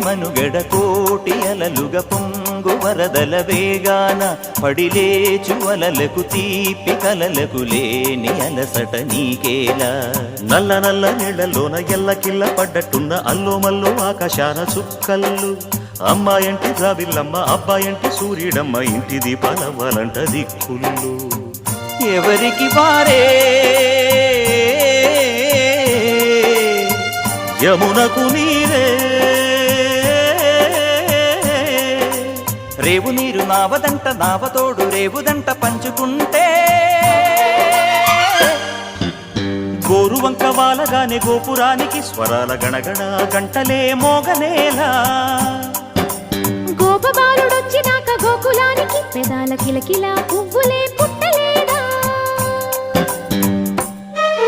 మనుగడ కోటి అలలుగా పొంగు వరదల వేగాన పడిలేచు అలలకు తీపి కలలకు లేని అలసట నీకేలా నల్ల నల్ల నీళ్లలోన ఎల్లకిల్ల పడ్డట్టున్న అల్లో మల్లో ఆకాశాన చుక్కల్లు అమ్మాయంటి రావిల్లమ్మ అబ్బాయంటి సూర్యుడమ్మ ఇంటి దీపాలవ్వాలంట దిక్కులు ఎవరికి వారే యమునకు నీరే రేవు నీరు నావదంట నావతోడు రేవుదంట పంచుకుంటే గోరువంక వాలగానే గోపురానికి స్వరాల గణగణ గంటలే మోగనేలా గోపబాలుడొచ్చినాక గోకులానికి పెదాల కిలకిల పువ్వులే పుట్ట